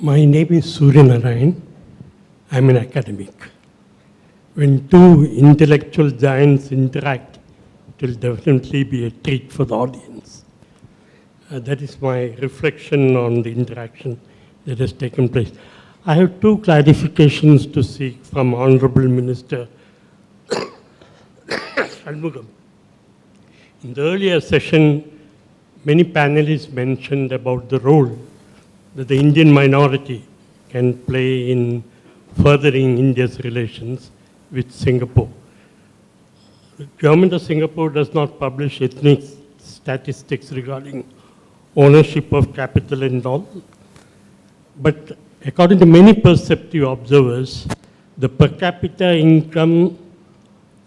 My name is Surya Narayan. I'm an academic. When two intellectual giants interact, it will definitely be a treat for the audience. That is my reflection on the interaction that has taken place. I have two clarifications to seek from Honorable Minister Shanmugam. In the earlier session, many panelists mentioned about the role that the Indian minority can play in furthering India's relations with Singapore. The government of Singapore does not publish ethnic statistics regarding ownership of capital and all, but according to many perceptive observers, the per capita income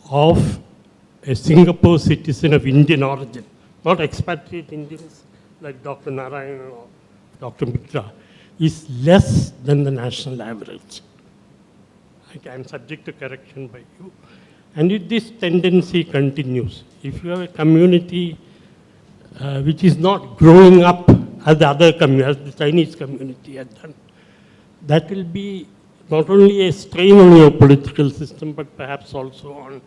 of a Singapore citizen of Indian origin, not expatriate Indians like Dr. Narayan or Dr. Mitra, is less than the national average. I'm subject to correction by you. And if this tendency continues, if you have a community which is not growing up as the other community, as the Chinese community has done, that will be not only a strain on your political system, but perhaps also on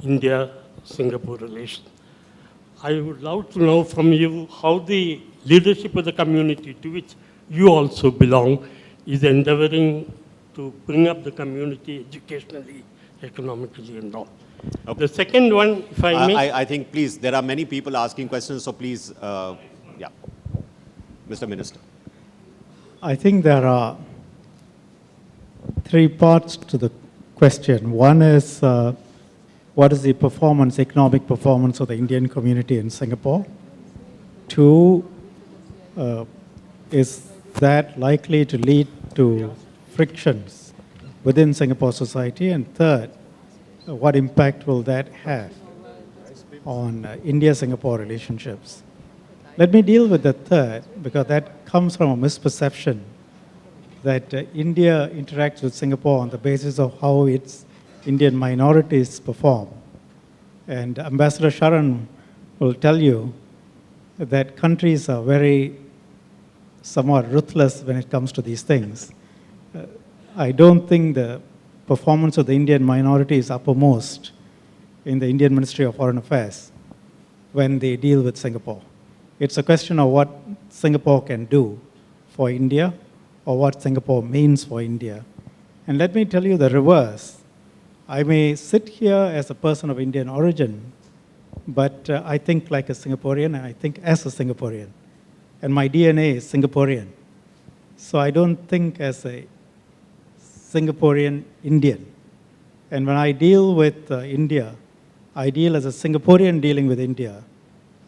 India-Singapore relations. I would love to know from you how the leadership of the community, to which you also belong, is endeavoring to bring up the community educationally, economically, and all. Okay. The second one, if I may. I think, please, there are many people asking questions, so please, yeah. Mr. Minister. I think there are three parts to the question. One is, what is the performance, economic performance of the Indian community in Singapore? Two, is that likely to lead to frictions within Singapore society? And third, what impact will that have on India-Singapore relationships? Let me deal with the third, because that comes from a misperception that India interacts with Singapore on the basis of how its Indian minorities perform. And Ambassador Sharan will tell you that countries are very somewhat ruthless when it comes to these things. I don't think the performance of the Indian minority is uppermost in the Indian Ministry of Foreign Affairs when they deal with Singapore. It's a question of what Singapore can do for India or what Singapore means for India. And let me tell you the reverse. I may sit here as a person of Indian origin, but I think like a Singaporean and I think as a Singaporean. And my DNA is Singaporean. So I don't think as a Singaporean Indian. And when I deal with India, I deal as a Singaporean dealing with India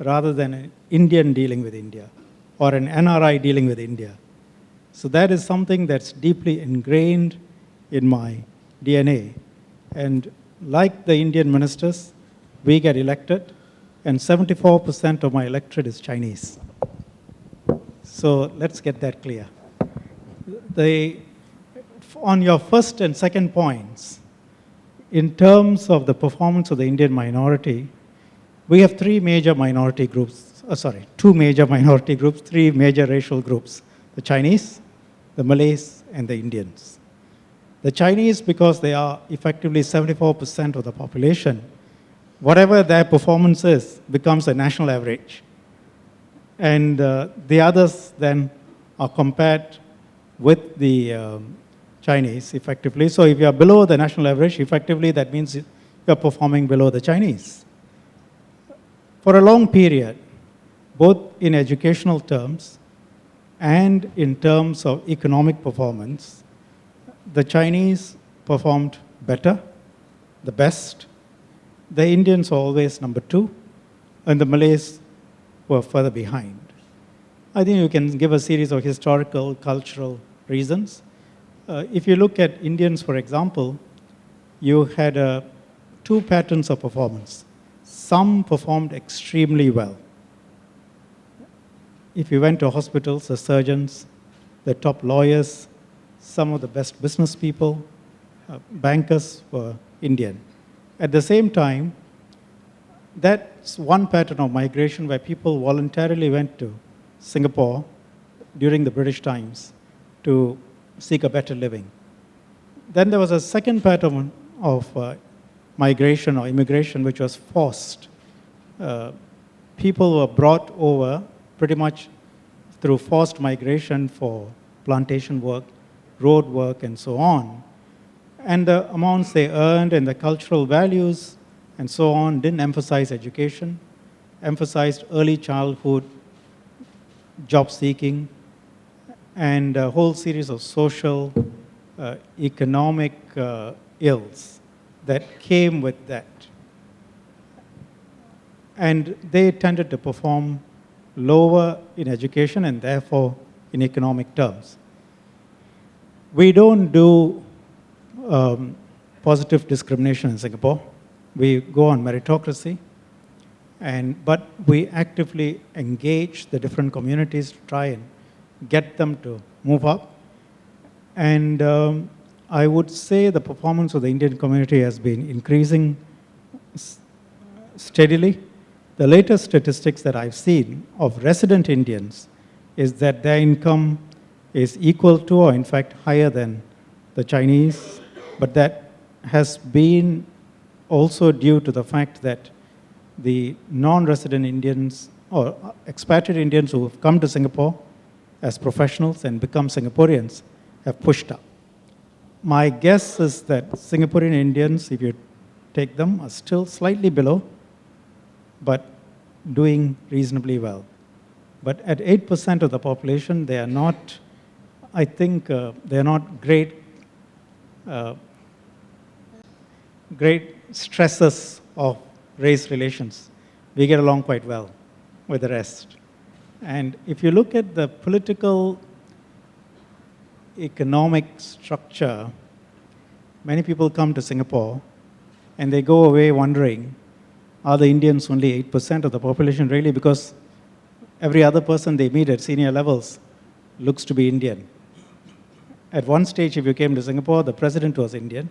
rather than an Indian dealing with India or an NRI dealing with India. So that is something that's deeply ingrained in my DNA. And like the Indian ministers, we get elected, and 74% of my electorate is Chinese. So let's get that clear. On your first and second points, in terms of the performance of the Indian minority, we have two major minority groups, three major racial groups, the Chinese, the Malays, and the Indians. The Chinese, because they are effectively 74% of the population, whatever their performance is, becomes a national average. And the others then are compared with the Chinese, effectively. So if you are below the national average, effectively that means you are performing below the Chinese. For a long period, both in educational terms and in terms of economic performance, the Chinese performed better, the best. The Indians were always number two, and the Malays were further behind. I think you can give a series of historical, cultural reasons. If you look at Indians, for example, you had two patterns of performance. Some performed extremely well. If you went to hospitals, the surgeons, the top lawyers, some of the best business people, bankers were Indian. At the same time, that's one pattern of migration where people voluntarily went to Singapore during the British times to seek a better living. Then there was a second pattern of migration or immigration, which was forced. People were brought over pretty much through forced migration for plantation work, road work, and so on. And the amounts they earned and the cultural values and so on didn't emphasize education, emphasized early childhood, job seeking, and a whole series of social, economic ills that came with that. And they tended to perform lower in education and therefore in economic terms. We don't do positive discrimination in Singapore. We go on meritocracy, but we actively engage the different communities to try and get them to move up. And I would say the performance of the Indian community has been increasing steadily. The latest statistics that I've seen of resident Indians is that their income is equal to, or in fact higher than, the Chinese, but that has been also due to the fact that the non-resident Indians or expatriate Indians who have come to Singapore as professionals and become Singaporeans have pushed up. My guess is that Singaporean Indians, if you take them, are still slightly below, but doing reasonably well. But at 8% of the population, they are not, I think, they are not great stresses of race relations. We get along quite well with the rest. And if you look at the political, economic structure, many people come to Singapore and they go away wondering, are the Indians only 8% of the population really? Because every other person they meet at senior levels looks to be Indian. At one stage, if you came to Singapore, the president was Indian,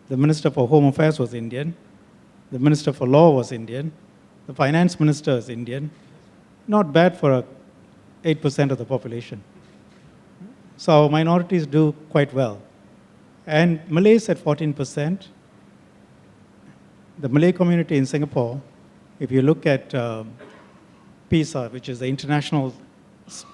the Minister for Home Affairs was Indian, the Minister for Law was Indian, the Finance Minister is Indian. Not bad for 8% of the population. So our minorities do quite well. And Malays at 14%. The Malay community in Singapore, if you look at PISA, which is the International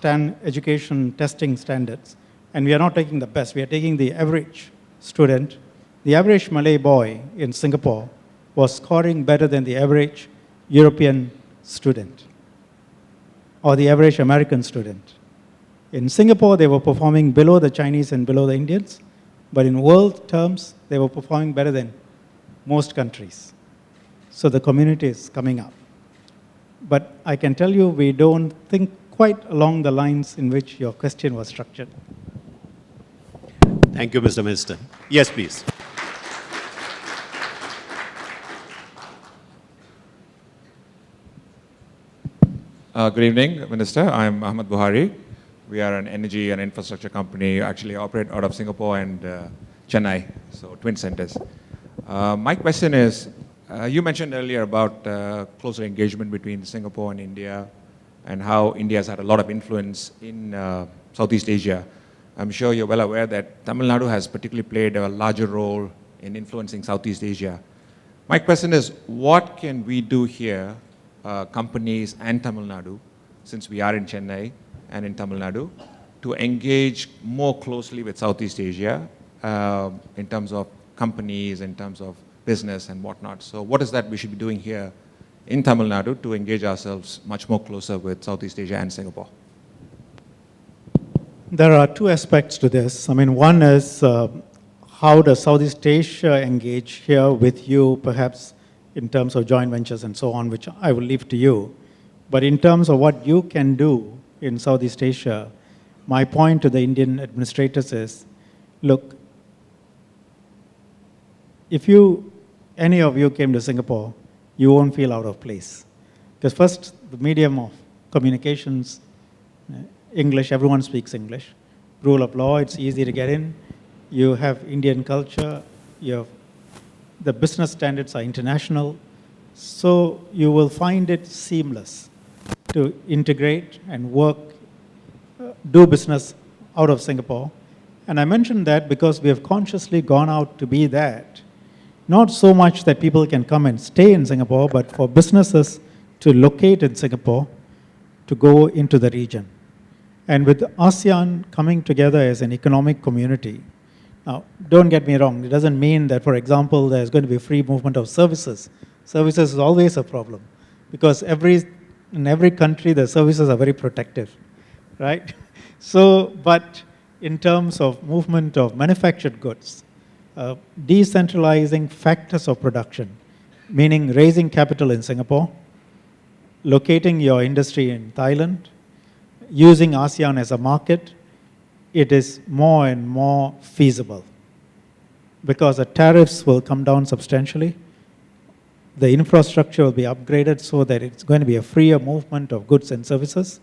Education Testing Standards, and we are not taking the best, we are taking the average student. The average Malay boy in Singapore was scoring better than the average European student or the average American student. In Singapore, they were performing below the Chinese and below the Indians, but in world terms, they were performing better than most countries. So the community is coming up. But I can tell you, we don't think quite along the lines in which your question was structured. Thank you, Mr. Minister. Yes, please. Good evening, Minister. I'm Ahmad Buhari. We are an energy and infrastructure company, actually operate out of Singapore and Chennai, so twin centers. My question is, you mentioned earlier about closer engagement between Singapore and India and how India has had a lot of influence in Southeast Asia. I'm sure you're well aware that Tamil Nadu has particularly played a larger role in influencing Southeast Asia. My question is, what can we do here, companies and Tamil Nadu, since we are in Chennai and in Tamil Nadu, to engage more closely with Southeast Asia in terms of companies, in terms of business and whatnot. So what is that we should be doing here in Tamil Nadu to engage ourselves much more closer with Southeast Asia and Singapore? There are two aspects to this. I mean, one is how does Southeast Asia engage here with you, perhaps in terms of joint ventures and so on, which I will leave to you. But in terms of what you can do in Southeast Asia, my point to the Indian administrators is, look, if any of you came to Singapore, you won't feel out of place. Because first, the medium of communications, English, everyone speaks English. Rule of law, it's easy to get in. You have Indian culture, the business standards are international, so you will find it seamless to integrate and work, do business out of Singapore. And I mentioned that because we have consciously gone out to be that. Not so much that people can come and stay in Singapore, but for businesses to locate in Singapore, to go into the region. And with ASEAN coming together as an economic community, now, don't get me wrong, it doesn't mean that, for example, there's going to be free movement of services. Services is always a problem, because in every country, the services are very protective, right? So, but in terms of movement of manufactured goods, decentralizing factors of production, meaning raising capital in Singapore, locating your industry in Thailand, using ASEAN as a market, it is more and more feasible because the tariffs will come down substantially. The infrastructure will be upgraded so that it's going to be a freer movement of goods and services.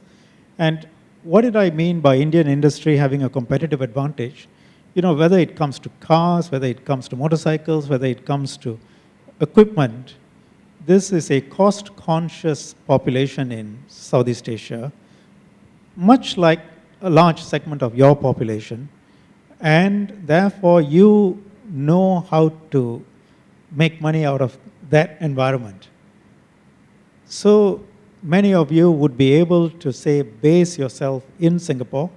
And what did I mean by Indian industry having a competitive advantage? You know, whether it comes to cars, whether it comes to motorcycles, whether it comes to equipment, this is a cost-conscious population in Southeast Asia, much like a large segment of your population, and therefore you know how to make money out of that environment. So many of you would be able to say, base yourself in Singapore,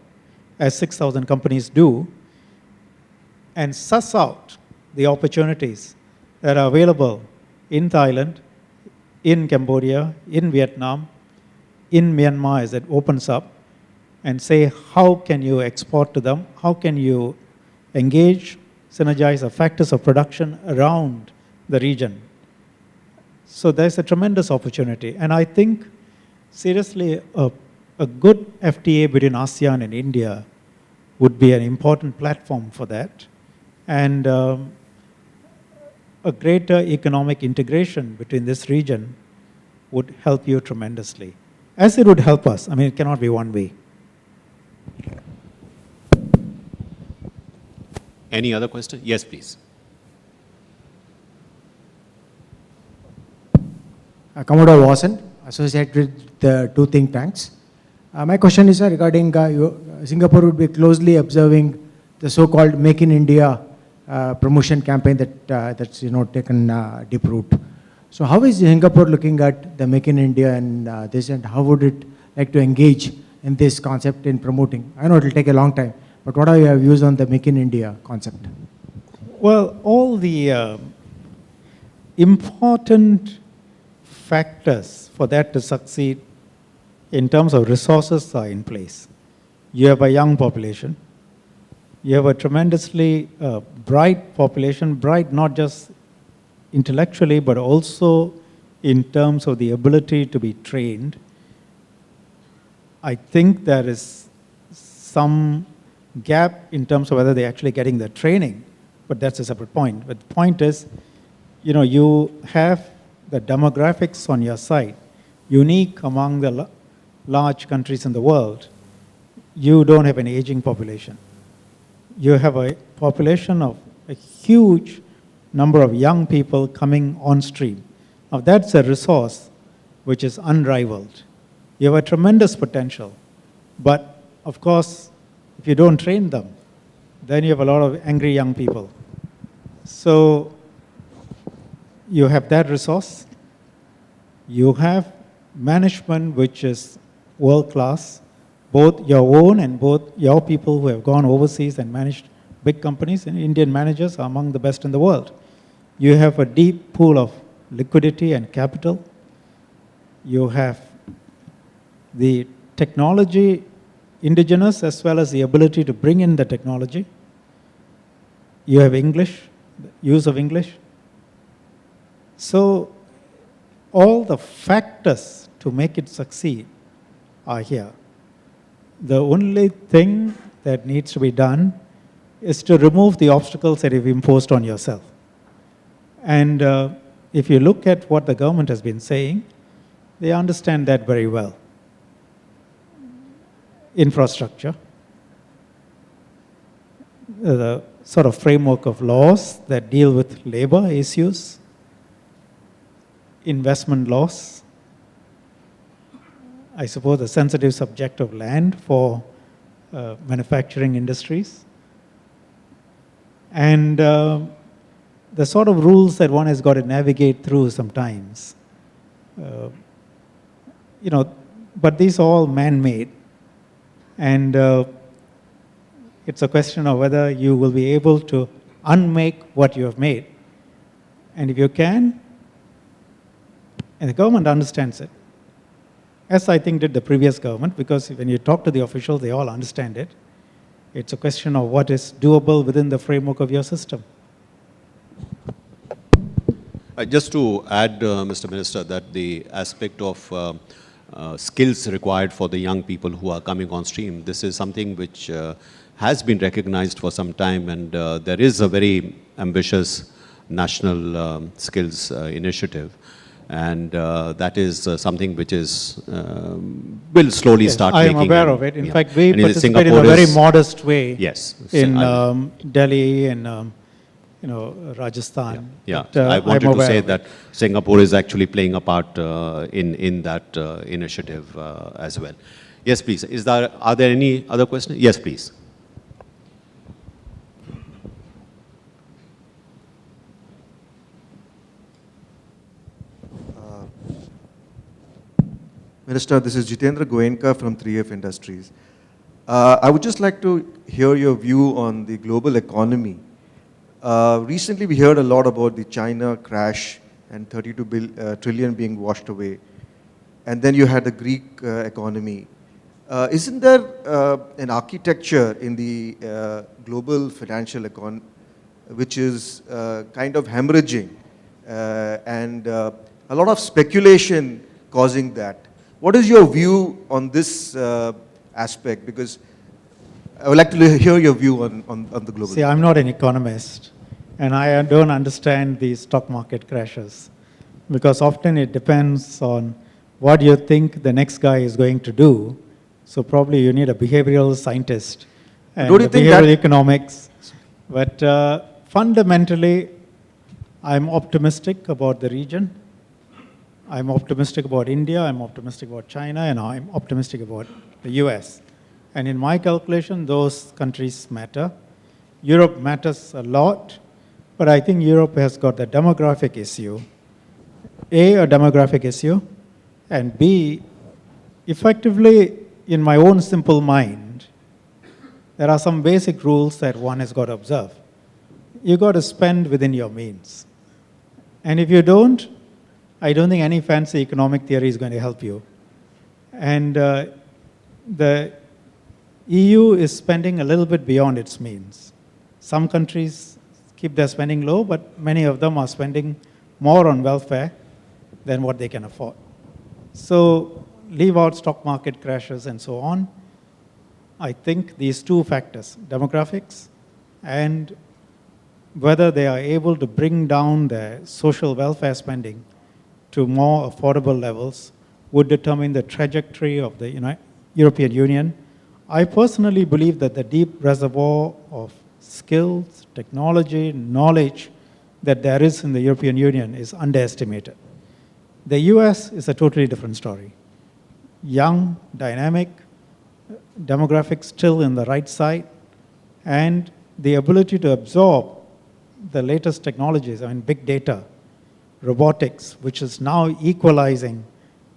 as 6,000 companies do, and suss out the opportunities that are available in Thailand, in Cambodia, in Vietnam, in Myanmar as it opens up, and say, how can you export to them? How can you engage, synergize the factors of production around the region? So there's a tremendous opportunity. And I think, seriously, a good FTA between ASEAN and India would be an important platform for that. And a greater economic integration between this region would help you tremendously, as it would help us. I mean, it cannot be one way. Any other question? Yes, please. Commodore Watson, associated with the two think tanks. My question is regarding Singapore would be closely observing the so-called Make in India promotion campaign that's taken deep root. So how is Singapore looking at the Make in India and this, and how would it like to engage in this concept in promoting? I know it will take a long time, but what are your views on the Make in India concept? Well, all the important factors for that to succeed in terms of resources are in place. You have a young population. You have a tremendously bright population, bright not just intellectually, but also in terms of the ability to be trained. I think there is some gap in terms of whether they're actually getting the training, but that's a separate point. But the point is, you have the demographics on your side, unique among the large countries in the world. You don't have an aging population. You have a population of a huge number of young people coming on stream. Now that's a resource which is unrivaled. You have a tremendous potential, but of course, if you don't train them, then you have a lot of angry young people. So you have that resource. You have management which is world-class, both your own and both your people who have gone overseas and managed big companies, and Indian managers are among the best in the world. You have a deep pool of liquidity and capital. You have the technology indigenous as well as the ability to bring in the technology. You have English, use of English. So all the factors to make it succeed are here. The only thing that needs to be done is to remove the obstacles that you've imposed on yourself. And if you look at what the government has been saying, they understand that very well. Infrastructure, the sort of framework of laws that deal with labor issues, investment laws, I suppose the sensitive subject of land for manufacturing industries. And the sort of rules that one has got to navigate through sometimes, but these are all man-made. And it's a question of whether you will be able to unmake what you have made. And if you can, and the government understands it, as I think did the previous government, because when you talk to the officials, they all understand it. It's a question of what is doable within the framework of your system. Just to add, Mr. Minister, that the aspect of skills required for the young people who are coming on stream, this is something which has been recognized for some time, and there is a very ambitious national skills initiative. And that is something which is will slowly start I making. am aware of it. In fact, we and participate in Singapore a very is- modest way. Yes. In I- Delhi and Rajasthan. Yeah, But, I I'm wanted to aware say of it. that Singapore is actually playing a part in that initiative as well. Yes, please. Are there any other questions? Yes, please. Minister, this is Jitendra Goenka from 3F Industries. I would just like to hear your view on the global economy. Recently, we heard a lot about the China crash and 32 trillion being washed away. And then you had the Greek economy. Isn't there an architecture in the global financial economy which is kind of hemorrhaging and a lot of speculation causing that? What is your view on this aspect? Because I would like to hear your view on the global. See, I'm not an economist, and I don't understand the stock market crashes, because often it depends on what you think the next guy is going to do. So probably you need a behavioral scientist and Don't you think behavioral that- economics. But fundamentally, I'm optimistic about the region. I'm optimistic about India, I'm optimistic about China, and I'm optimistic about the US. And in my calculation, those countries matter. Europe matters a lot, but I think Europe has got the demographic issue. A demographic issue, and B, effectively, in my own simple mind, there are some basic rules that one has got to observe. You've got to spend within your means. And if you don't, I don't think any fancy economic theory is going to help you. And the EU is spending a little bit beyond its means. Some countries keep their spending low, but many of them are spending more on welfare than what they can afford. So leave out stock market crashes and so on. I think these two factors, demographics and whether they are able to bring down their social welfare spending to more affordable levels, would determine the trajectory of the European Union. I personally believe that the deep reservoir of skills, technology, knowledge that there is in the European Union is underestimated. The US is a totally different story. Young, dynamic, demographics still in the right side, and the ability to absorb the latest technologies, big data, robotics, which is now equalizing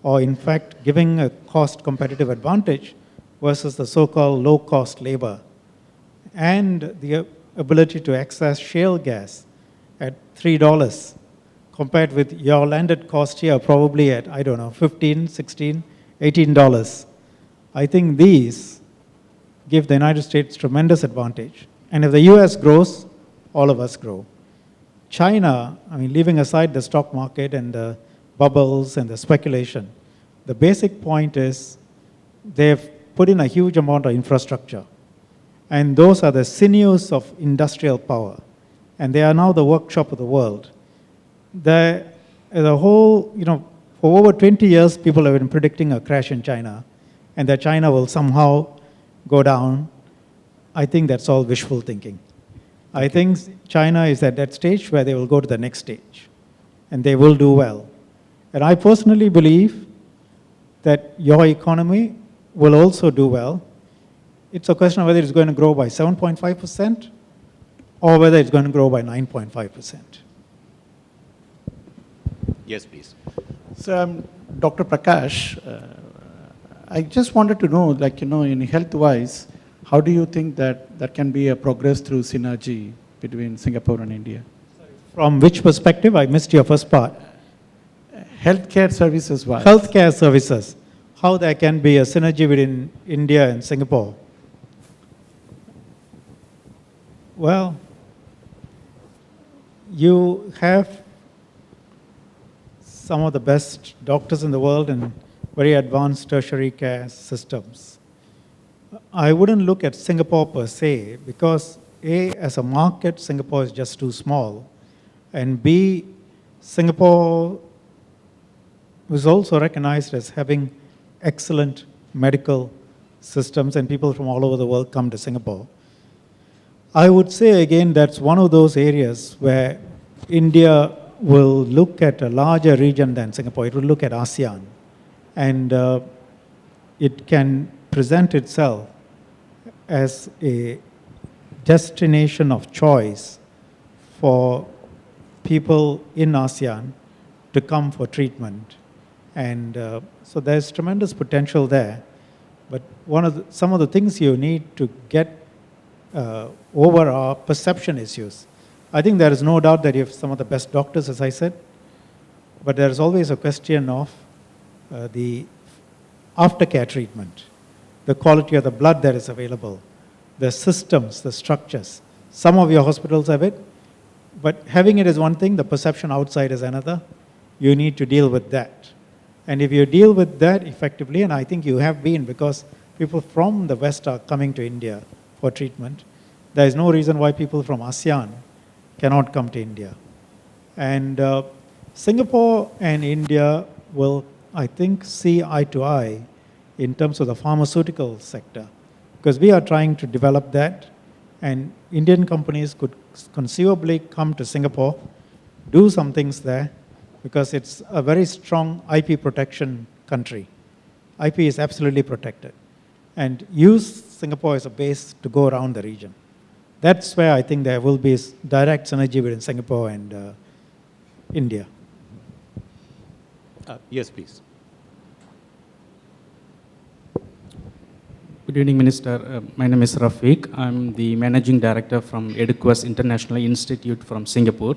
or in fact giving a cost competitive advantage versus the so-called low-cost labor, and the ability to access shale gas at $3 compared with your landed cost here probably at, I don't know, $15, $16, $18. I think these give the United States tremendous advantage. And if the US grows, all of us grow. China, leaving aside the stock market and the bubbles and the speculation, the basic point is they've put in a huge amount of infrastructure. And those are the sinews of industrial power. And they are now the workshop of the world. The whole, for over 20 years, people have been predicting a crash in China, and that China will somehow go down. I think that's all wishful thinking. I think China is at that stage where they will go to the next stage, and they will do well. And I personally believe that your economy will also do well it's a question of whether it's going to grow by 7.5% or whether it's going to grow by 9.5%. Yes, please. So I'm Dr. Prakash. I just wanted to know, like, in health-wise, how do you think that there can be a progress through synergy between Singapore and India? From which perspective? I missed your first part. Healthcare services-wise. Healthcare services. How there can be a synergy between India and Singapore. Well, you have some of the best doctors in the world and very advanced tertiary care systems. I wouldn't look at Singapore per se because A, as a market, Singapore is just too small, and B, Singapore was also recognized as having excellent medical systems, and people from all over the world come to Singapore. I would say again that's one of those areas where India will look at a larger region than Singapore. It will look at ASEAN, and it can present itself as a destination of choice for people in ASEAN to come for treatment. And so there's tremendous potential there. But some of the things you need to get over are perception issues. I think there is no doubt that you have some of the best doctors, as I said, but there is always a question of the aftercare treatment, the quality of the blood that is available, the systems, the structures. Some of your hospitals have it, but having it is one thing, the perception outside is another. You need to deal with that. And if you deal with that effectively, and I think you have been, because people from the West are coming to India for treatment, there is no reason why people from ASEAN cannot come to India. And Singapore and India will, I think, see eye to eye in terms of the pharmaceutical sector, because we are trying to develop that, and Indian companies could conceivably come to Singapore, do some things there, because it's a very strong IP protection country. IP is absolutely protected. And use Singapore as a base to go around the region. That's where I think there will be direct synergy between Singapore and India. Yes, please. Good evening, Minister. My name is Rafiq. I'm the Managing Director from Eduquest International Institute from Singapore.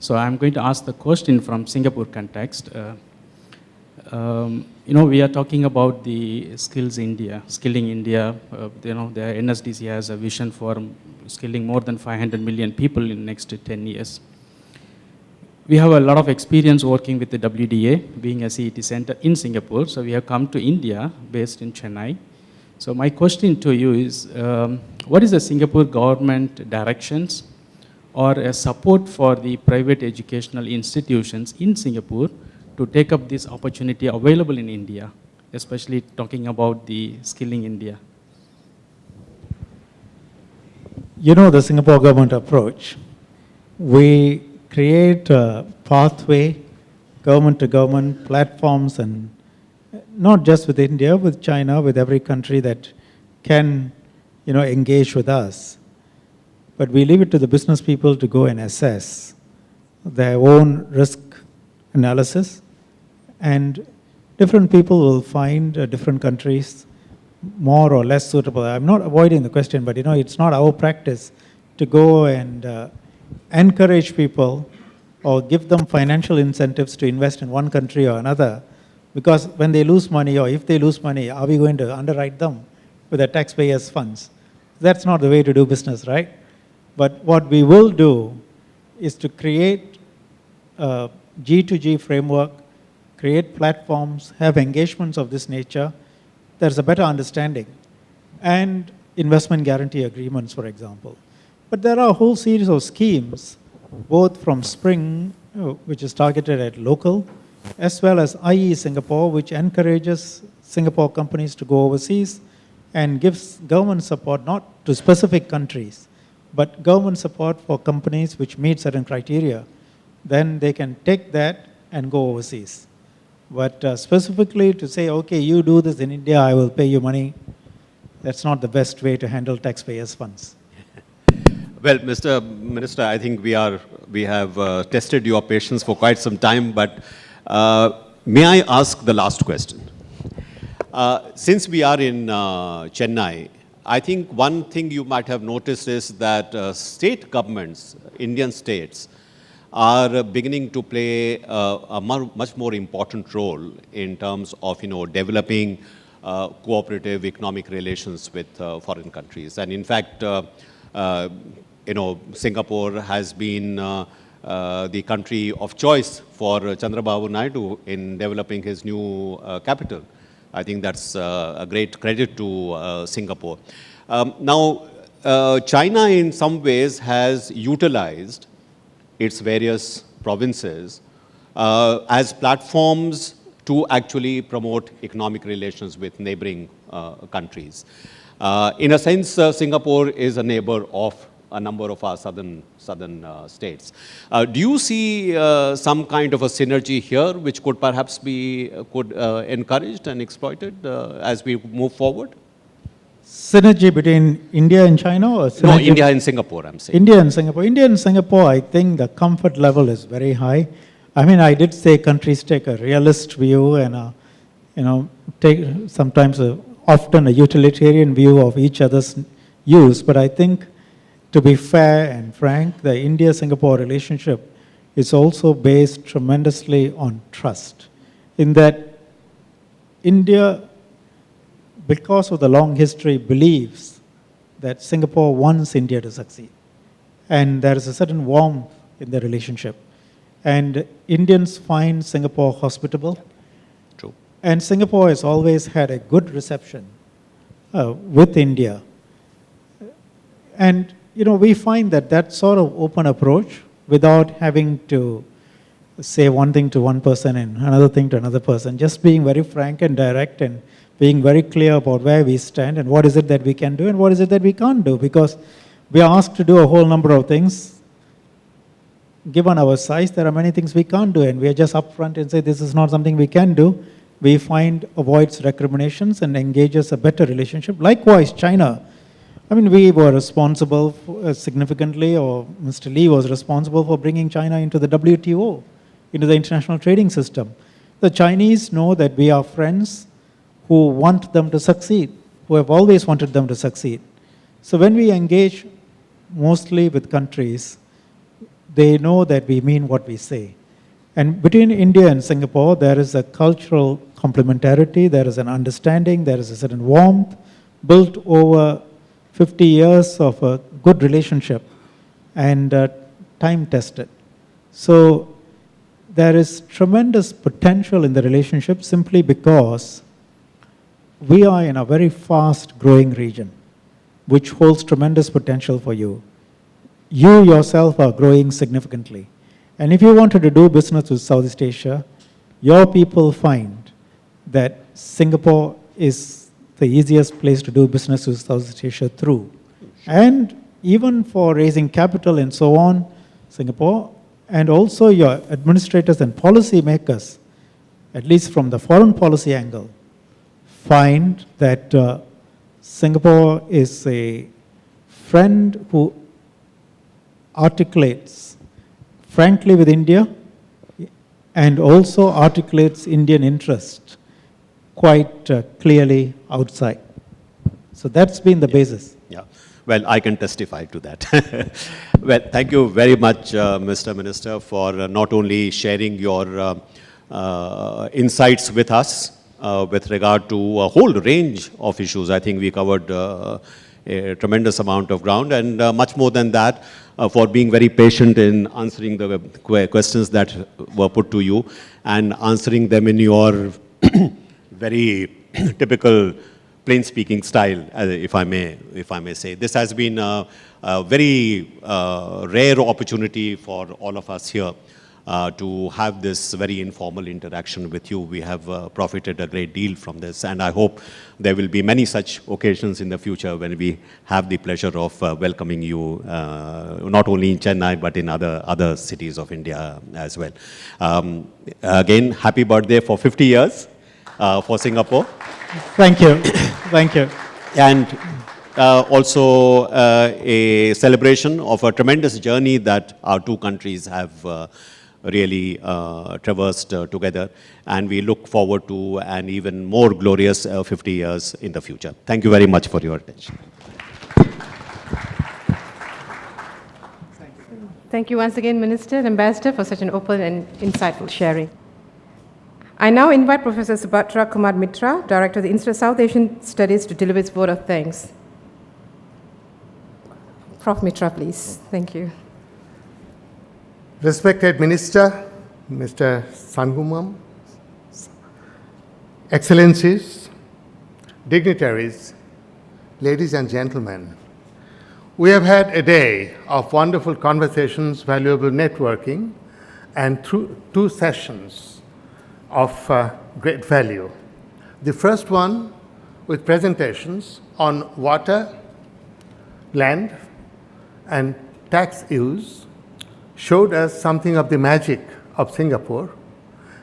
So I'm going to ask the question from Singapore context. We are talking about the skilling India. The NSDC has a vision for skilling more than 500 million people in the next 10 years. We have a lot of experience working with the WDA, being a CET center in Singapore. So we have come to India, based in Chennai. So my question to you is, what is the Singapore government directions or a support for the private educational institutions in Singapore to take up this opportunity available in India, especially talking about the skilling India? You know the Singapore government approach. We create a pathway, government to government platforms, and not just with India, with China, with every country that can, engage with us. But we leave it to the business people to go and assess their own risk analysis, and different people will find different countries more or less suitable. I'm not avoiding the question, but it's not our practice to go and encourage people or give them financial incentives to invest in one country or another, because when they lose money, or if they lose money, are we going to underwrite them with the taxpayers' funds? That's not the way to do business, right? But what we will do is to create a G2G framework, create platforms, have engagements of this nature. There's a better understanding, and investment guarantee agreements, for example. But there are a whole series of schemes, both from Spring, which is targeted at local, as well as IE Singapore, which encourages Singapore companies to go overseas and gives government support, not to specific countries, but government support for companies which meet certain criteria. Then they can take that and go overseas. But specifically to say, okay, you do this in India, I will pay you money, that's not the best way to handle taxpayers' funds. Well, Mr. Minister, I think we have tested your patience for quite some time, but may I ask the last question? Since we are in Chennai, I think one thing you might have noticed is that state governments, Indian states, are beginning to play a much more important role in terms of, developing cooperative economic relations with foreign countries. And in fact, Singapore has been the country of choice for Chandrababu Naidu in developing his new capital. I think that's a great credit to Singapore. Now, China in some ways has utilized its various provinces as platforms to actually promote economic relations with neighboring countries. In a sense, Singapore is a neighbor of a number of our southern states. Do you see some kind of a synergy here which could perhaps be encouraged and exploited as we move forward? Synergy between India and China, or synergy? No, India and Singapore, I'm saying. India and Singapore. India and Singapore, I think the comfort level is very high. I mean, I did say countries take a realist view and, take sometimes often a utilitarian view of each other's use. But I think, to be fair and frank, the India-Singapore relationship is also based tremendously on trust. In that India, because of the long history, believes that Singapore wants India to succeed. And there is a certain warmth in the relationship. And Indians find Singapore hospitable. True. And Singapore has always had a good reception with India. And, we find that sort of open approach, without having to say one thing to one person and another thing to another person, just being very frank and direct and being very clear about where we stand and what is it that we can do and what is it that we can't do, because we are asked to do a whole number of things. Given our size, there are many things we can't do, and we are just upfront and say this is not something we can do. We find avoids recriminations and engages a better relationship. Likewise, China. I mean, we were responsible significantly, or Mr. Lee was responsible for bringing China into the WTO, into the international trading system. The Chinese know that we are friends who want them to succeed, who have always wanted them to succeed. So when we engage mostly with countries, they know that we mean what we say. And between India and Singapore, there is a cultural complementarity, there is an understanding, there is a certain warmth built over 50 years of a good relationship and time-tested. So there is tremendous potential in the relationship simply because we are in a very fast-growing region, which holds tremendous potential for you. You yourself are growing significantly. And if you wanted to do business with Southeast Asia, your people find that Singapore is the easiest place to do business with Southeast Asia through. And even for raising capital and so on, Singapore, and also your administrators and policy makers, at least from the foreign policy angle, find that Singapore is a friend who articulates frankly with India and also articulates Indian interest quite clearly outside. So that's been the basis. Yeah. Well, I can testify to that. Well, thank you very much, Mr. Minister, for not only sharing your insights with us with regard to a whole range of issues. I think we covered a tremendous amount of ground, and much more than that, for being very patient in answering the questions that were put to you and answering them in your very typical plain-speaking style, if I may say. This has been a very rare opportunity for all of us here to have this very informal interaction with you. We have profited a great deal from this, and I hope there will be many such occasions in the future when we have the pleasure of welcoming you, not only in Chennai, but in other cities of India as well. Again, happy birthday for 50 years for Singapore. Thank you. Thank you. and also a celebration of a tremendous journey that our two countries have really traversed together, and we look forward to an even more glorious 50 years in the future. Thank you very much for your attention. Thank you once again, Minister and Ambassador, for such an open and insightful sharing. I now invite Professor Subhatra Kumar Mitra, Director of the Institute of South Asian Studies, to deliver his vote of thanks. Prof. Mitra, please. Thank you. Respected Minister, Mr. Sangumam, Excellencies, dignitaries, ladies and gentlemen, we have had a day of wonderful conversations, valuable networking, and through two sessions of great value. The first one with presentations on water, land, and tax use showed us something of the magic of Singapore.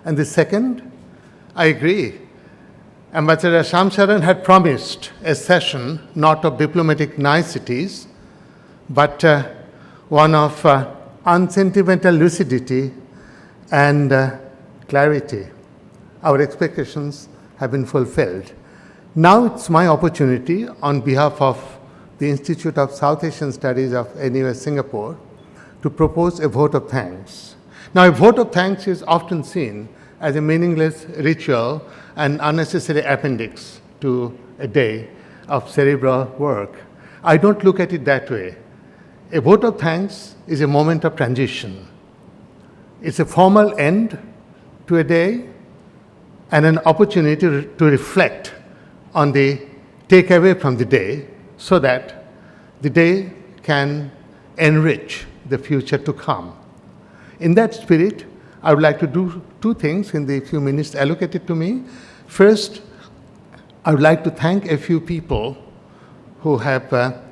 And the second, I agree, Ambassador Shamsaran had promised a session not of diplomatic niceties, but one of unsentimental lucidity and clarity. Our expectations have been fulfilled. Now it's my opportunity on behalf of the Institute of South Asian Studies of NUS Singapore to propose a vote of thanks. Now, a vote of thanks is often seen as a meaningless ritual and unnecessary appendix to a day of cerebral work. I don't look at it that way. A vote of thanks is a moment of transition. It's a formal end to a day and an opportunity to reflect on the takeaway from the day so that the day can enrich the future to come. In that spirit, I would like to do two things in the few minutes allocated to me. First, I would like to thank a few people who have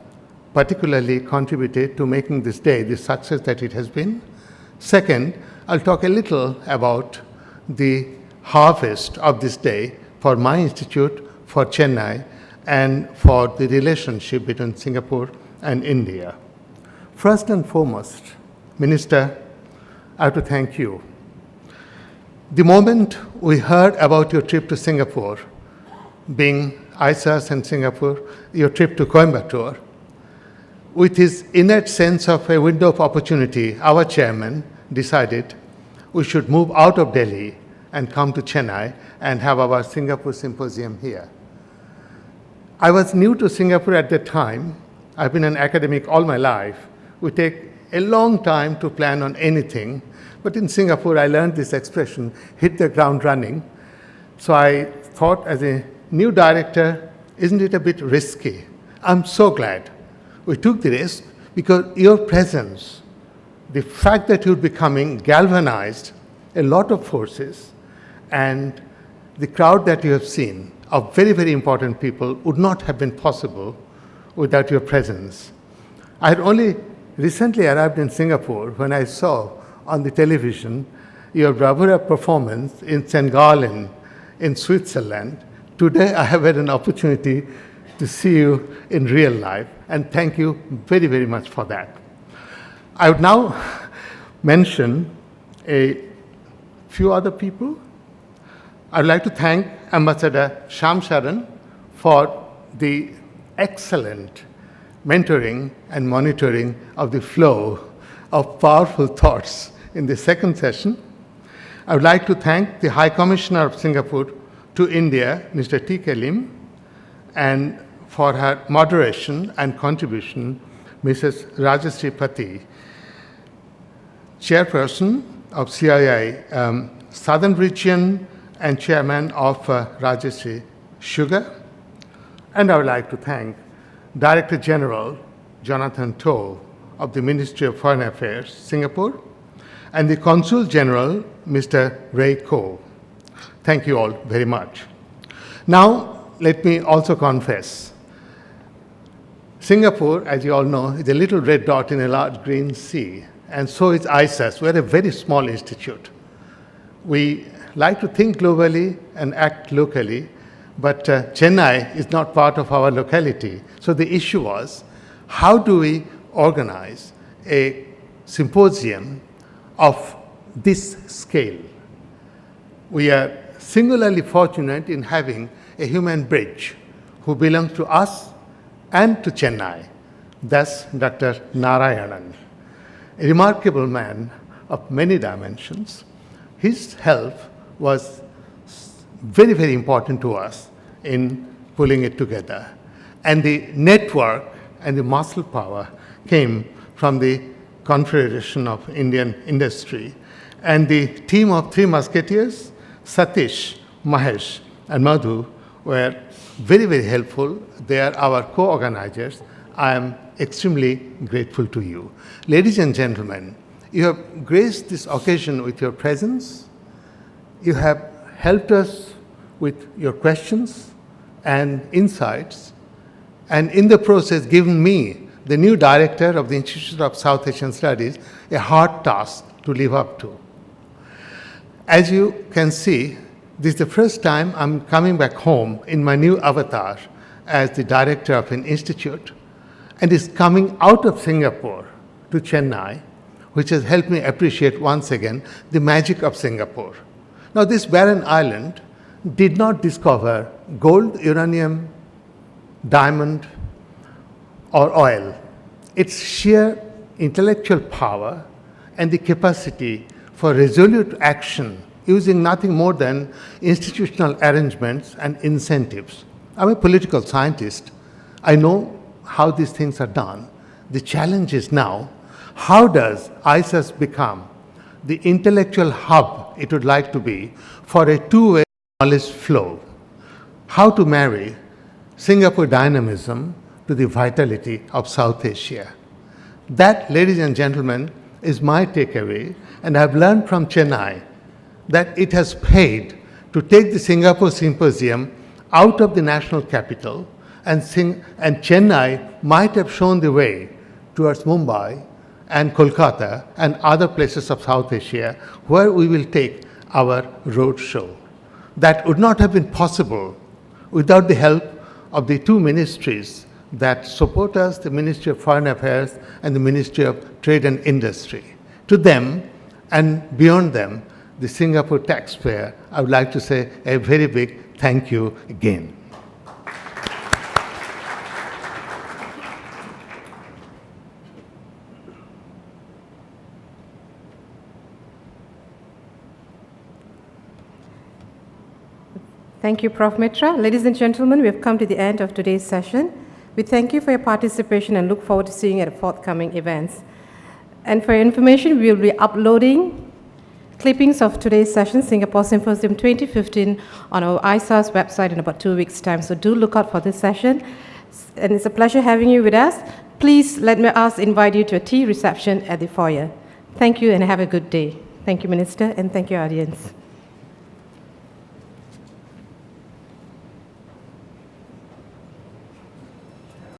particularly contributed to making this day the success that it has been. Second, I'll talk a little about the harvest of this day for my institute, for Chennai, and for the relationship between Singapore and India. First and foremost, Minister, I have to thank you. The moment we heard about your trip to Singapore, being ISAS and Singapore, your trip to Coimbatore, with his innate sense of a window of opportunity, our chairman decided we should move out of Delhi and come to Chennai and have our Singapore Symposium here. I was new to Singapore at that time. I've been an academic all my life. We take a long time to plan on anything, but in Singapore I learned this expression, hit the ground running. So I thought, as a new director, isn't it a bit risky? I'm so glad we took the risk, because your presence, the fact that you're becoming galvanized a lot of forces, and the crowd that you have seen of very, very important people would not have been possible without your presence. I had only recently arrived in Singapore when I saw on the television your bravura performance in St. Gallen in Switzerland. Today I have had an opportunity to see you in real life, and thank you very, very much for that. I would now mention a few other people. I'd like to thank Ambassador Shamsaran for the excellent mentoring and monitoring of the flow of powerful thoughts in the second session. I would like to thank the High Commissioner of Singapore to India, Mr. T.K. Lim, and for her moderation and contribution, Mrs. Rajashree Pati, Chairperson of CII Southern Region and Chairman of Rajashree Sugar. And I would like to thank Director General Jonathan Toh of the Ministry of Foreign Affairs, Singapore, and the Consul General, Mr. Ray Koh. Thank you all very much. Now, let me also confess, Singapore, as you all know, is a little red dot in a large green sea, and so is ISAS. We're a very small institute. We like to think globally and act locally, but Chennai is not part of our locality. So the issue was, how do we organize a symposium of this scale? We are singularly fortunate in having a human bridge who belongs to us and to Chennai. That's Dr. Narayanan, a remarkable man of many dimensions. His help was very, very important to us in pulling it together. And the network and the muscle power came from the Confederation of Indian Industry. And the team of three musketeers, Satish, Mahesh, and Madhu, were very, very helpful. They are our co-organizers. I am extremely grateful to you. Ladies and gentlemen, you have graced this occasion with your presence. You have helped us with your questions and insights, and in the process given me, the new director of the Institute of South Asian Studies, a hard task to live up to. As you can see, this is the first time I'm coming back home in my new avatar as the director of an institute, and is coming out of Singapore to Chennai, which has helped me appreciate once again the magic of Singapore. Now, this barren island did not discover gold, uranium, diamond, or oil. Its sheer intellectual power and the capacity for resolute action using nothing more than institutional arrangements and incentives. I'm a political scientist. I know how these things are done. The challenge is now, how does ISAS become the intellectual hub it would like to be for a two-way knowledge flow? How to marry Singapore dynamism to the vitality of South Asia? That, ladies and gentlemen, is my takeaway, and I've learned from Chennai that it has paid to take the Singapore Symposium out of the national capital, and Chennai might have shown the way towards Mumbai and Kolkata and other places of South Asia where we will take our road show. That would not have been possible without the help of the two ministries that support us, the Ministry of Foreign Affairs and the Ministry of Trade and Industry. To them and beyond them, the Singapore taxpayer, I would like to say a very big thank you again. Thank you, Prof. Mitra. Ladies and gentlemen, we have come to the end of today's session. We thank you for your participation and look forward to seeing you at forthcoming events. And for your information, we will be uploading clippings of today's session, Singapore Symposium 2015, on our ISAS website in about 2 weeks' time. So do look out for this session. And it's a pleasure having you with us. Please let me invite you to a tea reception at the foyer. Thank you and have a good day. Thank you, Minister, and thank you, audience.